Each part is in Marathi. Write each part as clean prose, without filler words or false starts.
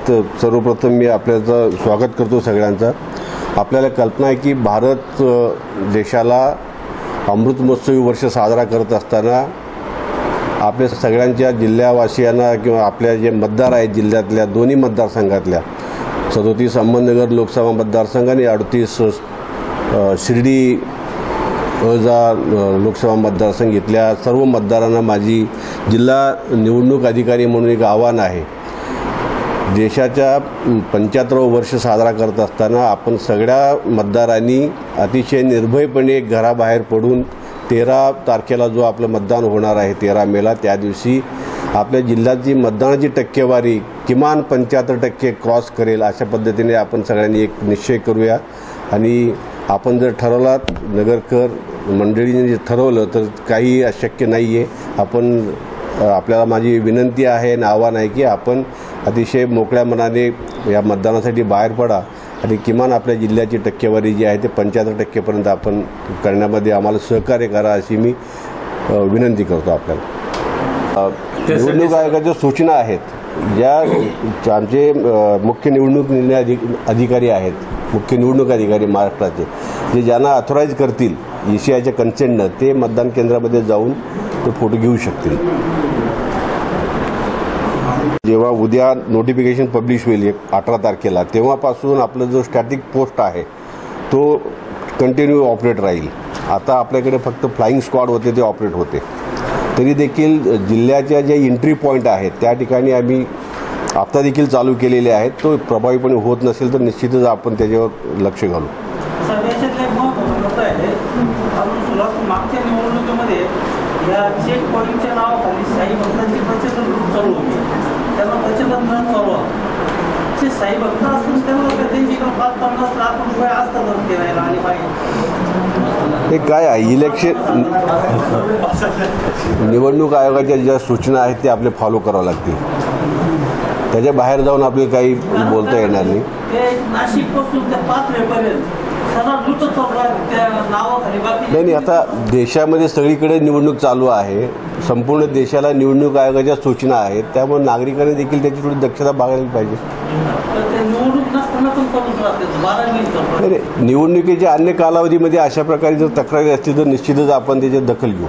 सर्वप्रथम मी आपल्याचं स्वागत करतो सगळ्यांचं। आपल्याला कल्पना आहे की भारत देशाला अमृत महोत्सवी वर्ष साजरा करत असताना आपल्या सगळ्यांच्या जिल्हावासियांना किंवा आपल्या जे मतदार आहेत जिल्ह्यातल्या दोन्ही मतदारसंघातल्या 37 अहमदनगर लोकसभा मतदारसंघ आणि 38 शिर्डी लोकसभा मतदारसंघ इथल्या सर्व मतदारांना माझी जिल्हा निवडणूक अधिकारी म्हणून एक आव्हान आहे। देशाच्या 75वं वर्ष साजरा करत असताना आपण सगळ्या मतदारांनी अतिशय निर्भयपणे घराबाहेर पडून 13 तारखेला जो आपलं मतदान होणार आहे 13 मेला त्या दिवशी आपल्या जिल्ह्याची मतदानाची टक्केवारी किमान 75% क्रॉस करेल अशा पद्धतीने आपण सगळ्यांनी एक निश्चय करूया। आणि आपण जर ठरवलात नगरकर मंडळीने जे ठरवलं तर काही अशक्य नाही आहे। आपण आपल्याला माझी विनंती आहे आणि आव्हान आहे की आपण अतिशय मोकळ्या मनाने या मतदानासाठी बाहेर पडा आणि किमान आपल्या जिल्ह्याची टक्केवारी जी आहे ते 75% आपण करण्यामध्ये आम्हाला सहकार्य करा अशी मी विनंती करतो। आपल्याला निवडणूक आयोगाच्या सूचना आहेत ज्या आमचे मुख्य निवडणूक निर्णय अधिकारी आहेत, मुख्य निवडणूक अधिकारी महाराष्ट्राचे जे ज्यांना ऑथराईज करतील ECIच्या कन्सेंटनं ते मतदान केंद्रामध्ये जाऊन ते फोटो घेऊ शकतील। जेव्हा उद्या नोटिफिकेशन पब्लिश होईल 18 तारखेला तेव्हापासून आपलं जो स्टॅटिक पोस्ट आहे तो कंटिन्यू ऑपरेट राहील। आता आपल्याकडे फक्त फ्लाइंग स्क्वॉड होते ते ऑपरेट होते, तरी देखील जिल्ह्याच्या जे एंट्री पॉईंट आहेत त्या ठिकाणी आम्ही आता देखील चालू केलेले आहेत। तो प्रभावीपणे होत नसेल तर निश्चितच आपण त्याच्यावर लक्ष घालू। मागच्या निवडणुकीमध्ये या चेक पॉईंटच्या नावाखाली साई भक्तांची प्रचंड लूट चालू होती, त्यांना प्रचंड चालू जे साई भक्त असून त्यांना त्यांची 50 लाख रुपये असतात फिरायला आणि पाहिजे हे काय आहे इलेक्शन निवडणूक आयोगाच्या ज्या सूचना आहेत ते आपले फॉलो करावं लागतील, त्याच्या बाहेर जाऊन आपल्याला काही बोलता येणार नाही। ते नाशिकपासून ते पाथरेपर्यंत नाही आता देशामध्ये सगळीकडे निवडणूक चालू आहे, संपूर्ण देशाला निवडणूक आयोगाच्या सूचना आहेत, त्यामुळे नागरिकांनी देखील त्याची थोडी दक्षता बाळगली पाहिजे। निवडणुकीच्या अन्य कालावधीमध्ये अशा प्रकारे जर तक्रारी असतील तर निश्चितच आपण त्याची दखल घेऊ।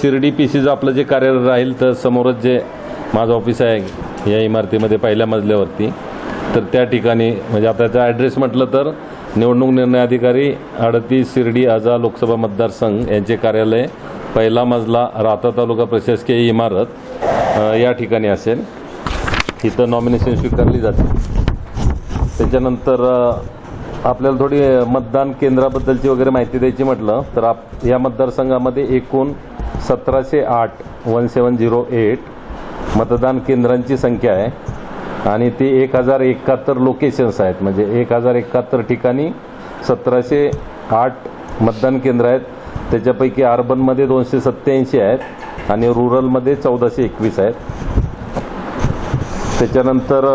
शिर्डी PCचं आपलं जे कार्यरत राहील तर समोरच जे माझं ऑफिस आहे या इमारतीमध्ये पहिल्या मजल्यावरती, तर त्या ठिकाणी म्हणजे आता त्याचा ॲड्रेस म्हटलं तर निवडणूक निर्णय अधिकारी 38 शिर्डी आजा लोकसभा मतदारसंघ यांचे कार्यालय पहिला मजला राहता तालुका प्रशासकीय इमारत या ठिकाणी असेल। इथं नॉमिनेशन स्वीकारली जाते। त्याच्यानंतर आपल्याला थोडी मतदान केंद्राबद्दलची वगैरे माहिती द्यायची म्हटलं तर या मतदारसंघामध्ये एकूण 1708 मतदान केंद्रांची संख्या आहे आणि ते 1071 लोकेशन्स आहेत, म्हणजे 1071 ठिकाणी 1708 मतदान केंद्र आहेत। त्याच्यापैकी अर्बनमध्ये 287 आहेत आणि रुरलमध्ये 1421 आहेत। त्याच्यानंतर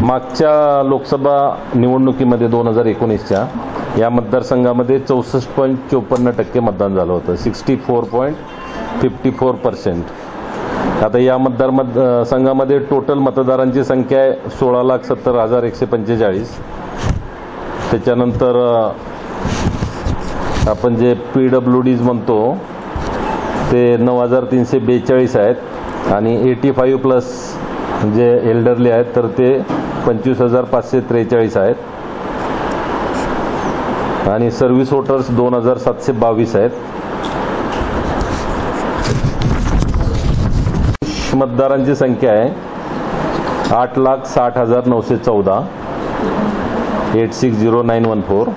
मागच्या लोकसभा निवडणुकीमध्ये 2019च्या या मतदारसंघामध्ये 64.54% मतदान झालं होतं, 64.54%। आता या मतदारसंघामध्ये टोटल मतदारांची संख्या आहे 16,70,145। त्याच्यानंतर आपण जे PWDs म्हणतो ते 9,342 आहेत आणि 85+ जे एल्डरली आहेत तर ते 25,543 आहेत आणि सर्व्हिस वोटर्स 2,722 आहेत। मतदारांची संख्या आहे 8,60,914 860914।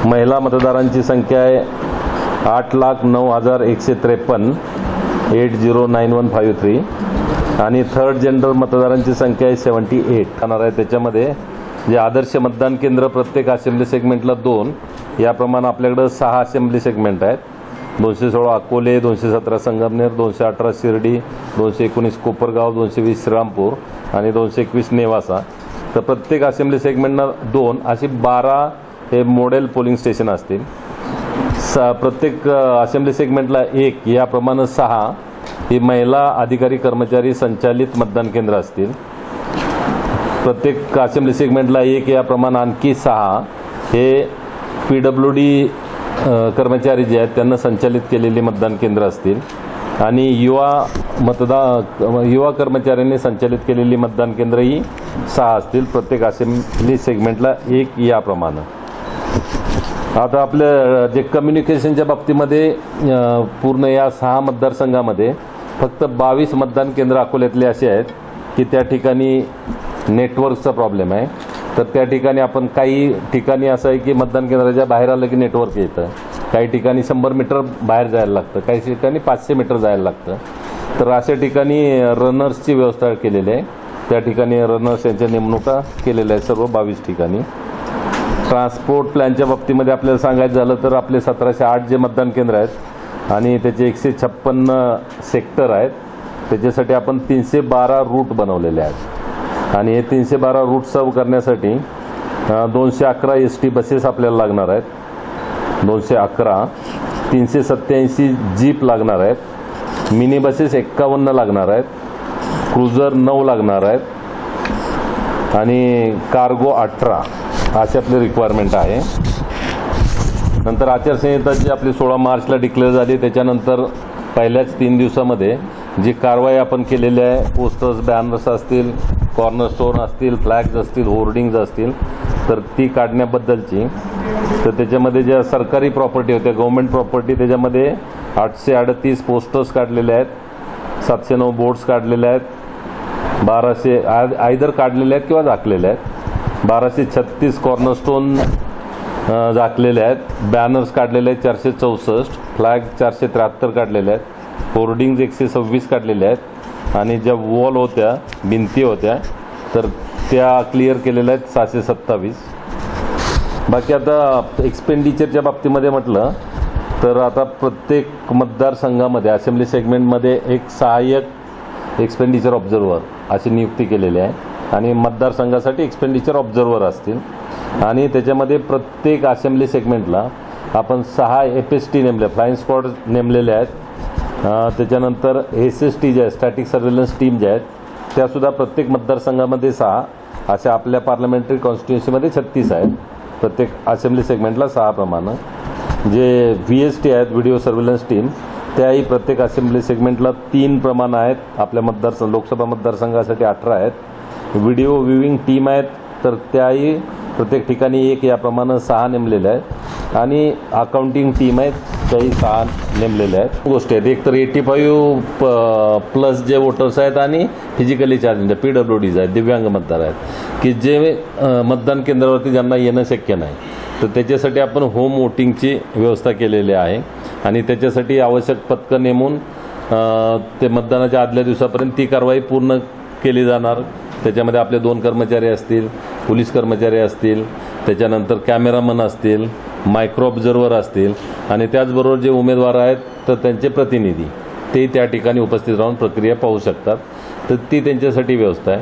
महिला मतदारांची संख्या आहे 8,09,153 809153 आणि थर्ड जेंडर मतदारांची संख्या आहे 78 राहणार आहे। त्याच्यामध्ये जे आदर्श मतदान केंद्र प्रत्येक असेंब्ली सेगमेंटला 2 याप्रमाणे आपल्याकडे 6 असेंब्ली सेगमेंट आहेत। 216 अकोले, 217 संगमनेर, 218 शिर्डी, 219 कोपरगाव, 220 श्रीरामपूर आणि 221 नेवासा। तर प्रत्येक असेंब्ली सेगमेंटना 2 अशी 12 हे मॉडेल पोलिंग स्टेशन असतील। प्रत्येक असेंब्ली सेगमेंटला 1 याप्रमाणे 6 ही महिला अधिकारी कर्मचारी संचालित मतदान केंद्र असतील. प्रत्येक असेंब्ली सेगमेंटला 1 याप्रमाणे आणखी 6 हे PWD कर्मचारी जे आहेत त्यांना संचालित केलेली मतदान केंद्र असतील आणि युवा कर्मचाऱ्यांनी संचालित केलेली मतदान केंद्र ही 6 असतील. प्रत्येक असेंब्ली सेगमेंटला 1 याप्रमाणे. आता आपल्या जे कम्युनिकेशनच्या बाबतीमध्ये पूर्ण या 6 मतदारसंघामध्ये फक्त 22 मतदान केंद्र अकोल्यातले असे आहेत की त्या ठिकाणी नेटवर्कचा प्रॉब्लेम आहे. तर त्या ठिकाणी आपण काही ठिकाणी असं आहे की मतदान केंद्राच्या बाहेर आलं की नेटवर्क येतं, काही ठिकाणी 100 मीटर बाहेर जायला लागतं, काही ठिकाणी 500 मीटर जायला लागतं. तर अशा ठिकाणी रनर्सची व्यवस्था केलेली आहे. त्या ठिकाणी रनर्स यांच्या नेमणुका केलेल्या आहेत सर्व 22 ठिकाणी. ट्रान्सपोर्ट प्लॅनच्या बाबतीमध्ये आपल्याला सांगायचं झालं तर आपले 1708 जे मतदान केंद्र आहेत आणि त्याचे 156 सेक्टर आहेत. त्याच्यासाठी आपण 312 रूट बनवलेले आहेत आणि हे 312 रूट सर्व करण्यासाठी 211 ST बसेस आपल्याला लागणार आहेत, 211, 387 जीप लागणार आहेत, मिनी बसेस 51 लागणार आहेत, क्रुझर 9 लागणार आहेत आणि कार्गो 18 असे आपले रिक्वायरमेंट आहे. नंतर आचारसंहिता जी आपली 16 मार्चला डिक्लेअर झाली त्याच्यानंतर पहिल्याच 3 दिवसामध्ये जी कारवाई आपण केलेली आहे, पोस्टर्स बॅनर्स असतील, कॉर्नरस्टोन असतील, फ्लॅग्स असतील, होर्डिंग्ज असतील, तर ती काढण्याबद्दलची. तर त्याच्यामध्ये ज्या सरकारी प्रॉपर्टी होत्या, गव्हर्नमेंट प्रॉपर्टी, त्याच्यामध्ये 838 पोस्टर्स काढलेले आहेत, 709 बोर्ड्स काढलेले आहेत, 1200 आयदर काढलेले आहेत किंवा झाकलेले आहेत, 1236 कॉर्नरस्टोन झाकलेले आहेत, बॅनर्स काढलेले आहेत 464, फ्लॅग 473 काढलेले आहेत, होर्डिंग्ज 126 काढलेले आहेत आणि ज्या वॉल होत्या, भिंती होत्या, तर त्या क्लिअर केलेल्या आहेत 627. बाकी आता एक्सपेंडिचरच्या बाबतीमध्ये म्हटलं तर आता प्रत्येक मतदारसंघामध्ये असेंब्ली सेगमेंटमध्ये एक सहाय्यक एक्सपेंडिचर ऑब्झर्वर अशी नियुक्ती केलेली आहे आणि मतदारसंघासाठी एक्सपेंडिचर ऑब्झर्वर असतील आणि त्याच्यामध्ये प्रत्येक असेंब्ली सेगमेंटला आपण 6 FST नेमले, फ्लाईंग स्क्वॉड नेमलेले आहेत. त्याच्यानंतर SST जे आहे, स्टॅटिक सर्व्हेलन्स टीम ज्या आहेत, त्यासुद्धा प्रत्येक मतदारसंघामध्ये 6, अशा आपल्या पार्लमेंटरी कॉन्स्टिट्युन्सीमध्ये 36 आहेत. प्रत्येक असेंब्ली सेगमेंटला 6 प्रमाणे. जे VST आहेत, व्हिडिओ सर्व्हेलन्स टीम, त्याही प्रत्येक असेंब्ली सेगमेंटला 3 प्रमाण आहेत. आपल्या लोकसभा मतदारसंघासाठी 18 आहेत. व्हिडिओ व्ह्यूइंग टीम आहेत, तर त्याही प्रत्येक ठिकाणी 1 याप्रमाणे 6 नेमलेल्या आहेत आणि अकाउंटिंग टीम आहेत, त्याही 6 नेमलेल्या आहेत. गोष्टी आहेत, एक तर 85+ जे वोटर्स आहेत आणि फिजिकली चॅलेंज PWDs आहेत, दिव्यांग मतदार आहेत की जे मतदान केंद्रावरती ज्यांना येणं शक्य नाही, तर त्याच्यासाठी आपण होम वोटिंगची व्यवस्था केलेली आहे आणि त्याच्यासाठी आवश्यक पथकं नेमून ते मतदानाच्या आदल्या दिवसापर्यंत ती कारवाई पूर्ण केली जाणार. त्याच्यामध्ये आपले 2 कर्मचारी असतील, पोलीस कर्मचारी असतील, त्याच्यानंतर कॅमेरामन असतील, मायक्रो ऑब्झर्वर असतील आणि त्याचबरोबर जे उमेदवार आहेत तर त्यांचे प्रतिनिधी ते त्या ठिकाणी उपस्थित राहून प्रक्रिया पाहू शकतात. तर ती त्यांच्यासाठी व्यवस्था आहे.